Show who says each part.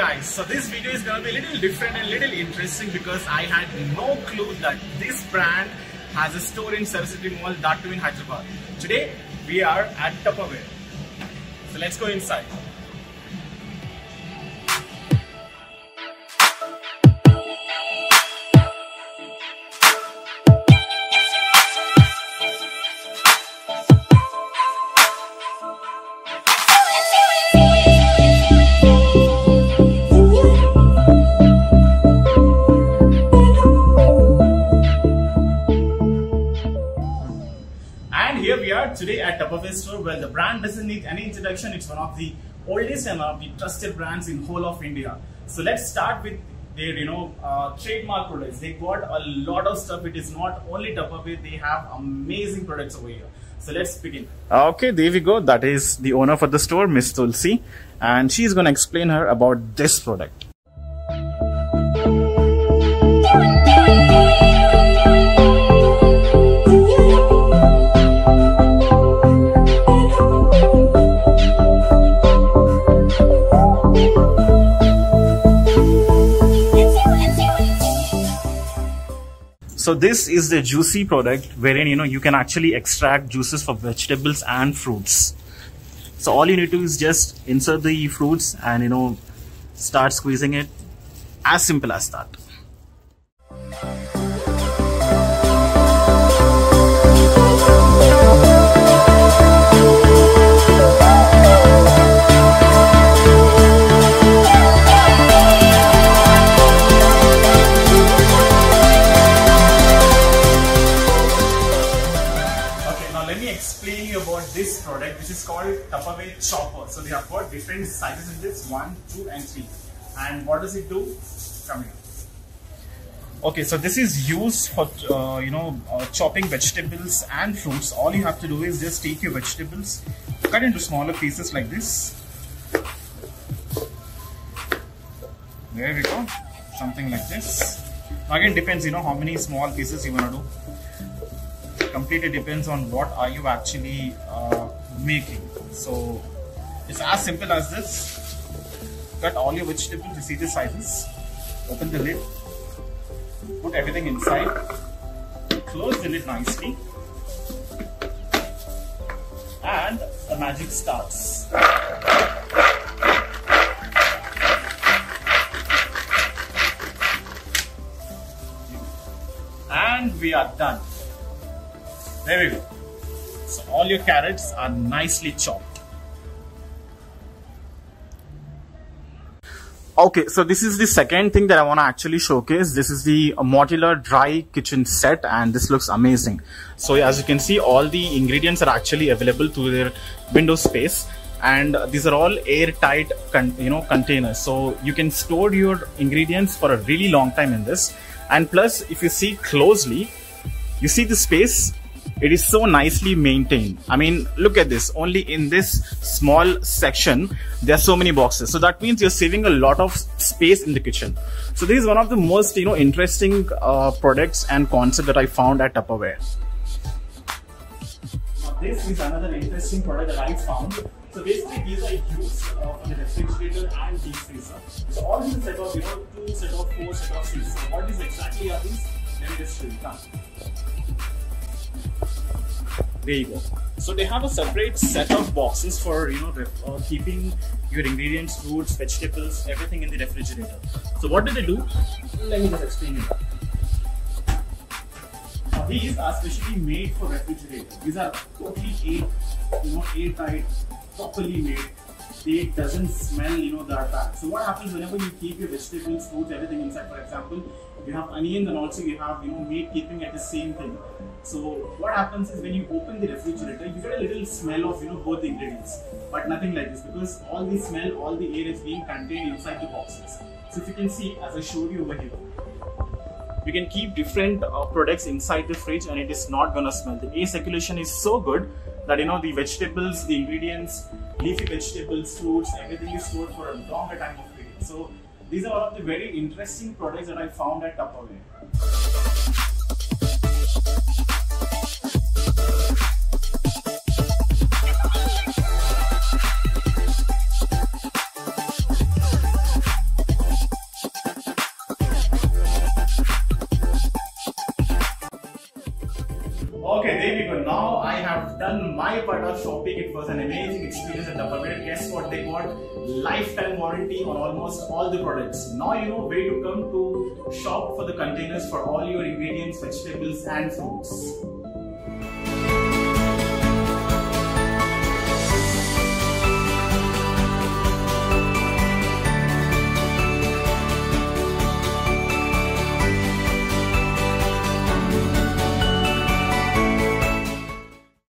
Speaker 1: guys, so this video is going to be a little different and a little interesting because I had no clue that this brand has a store in Saraswati Mall, that too in Hyderabad. Today we are at Tupperware. So let's go inside. Here we are today at Tupperware store, where the brand doesn't need any introduction. It's one of the oldest and one of the trusted brands in whole of India. So let's start with their trademark products. They got a lot of stuff. It is not only Tupperware, they have amazing products over here. So let's begin. Okay, there we go. That is the owner for the store, Miss Tulsi, and she's going to explain her about this product. So this is the juicy product wherein you can actually extract juices for vegetables and fruits. So all you need to do is just insert the fruits and start squeezing it. As simple as that. Explain you about this product, which is called Tupperware Chopper. So they have got different sizes in this, 1, 2 and 3. And what does it do? Come here. Okay, so this is used for chopping vegetables and fruits. All you have to do is just take your vegetables, cut into smaller pieces like this. There we go, something like this. Now again, depends how many small pieces you want to do. Completely depends on what are you actually making. So it's as simple as this. Cut all your vegetables, you see the sizes, open the lid, put everything inside, close the lid nicely, and the magic starts. And we are done. There we go. So all your carrots are nicely chopped. Okay, so this is the second thing that I want to actually showcase. This is the modular dry kitchen set, and this looks amazing. So as you can see, all the ingredients are actually available through their window space, and these are all airtight containers. So you can store your ingredients for a really long time in this. And plus, if you see closely, you see the space. It is so nicely maintained. I mean, look at this. Only in this small section, there are so many boxes. So that means you're saving a lot of space in the kitchen. So this is one of the most, interesting products and concept that I found at Tupperware. Now, this is another interesting product that I found. So basically, these are used for the refrigerator and deep freezer. So all these set of, 2 set of 4 set of 6. So what is exactly are these? Let me just show you. There you go. So they have a separate set of boxes for keeping your ingredients, fruits, vegetables, everything in the refrigerator. So what do they do? Let me just explain it. Now these are specially made for refrigerator. These are totally airtight, properly made. It doesn't smell that bad. So what happens whenever you keep your vegetables, fruits, everything inside? For example, you have onions and also you have meat keeping at the same thing. So what happens is when you open the refrigerator, you get a little smell of both the ingredients, but nothing like this, because all the smell, all the air is being contained inside the boxes. So if you can see, as I showed you over here, you can keep different products inside the fridge and it is not gonna smell. The air circulation is so good that the vegetables, the ingredients, leafy vegetables, fruits, everything is stored for a longer time of period. So these are one of the very interesting products that I found at Tupperware. I've done my part of shopping. It was an amazing experience at Tupperware. Guess what? They got lifetime warranty on almost all the products. Now you know where to come to shop for the containers for all your ingredients, vegetables and fruits.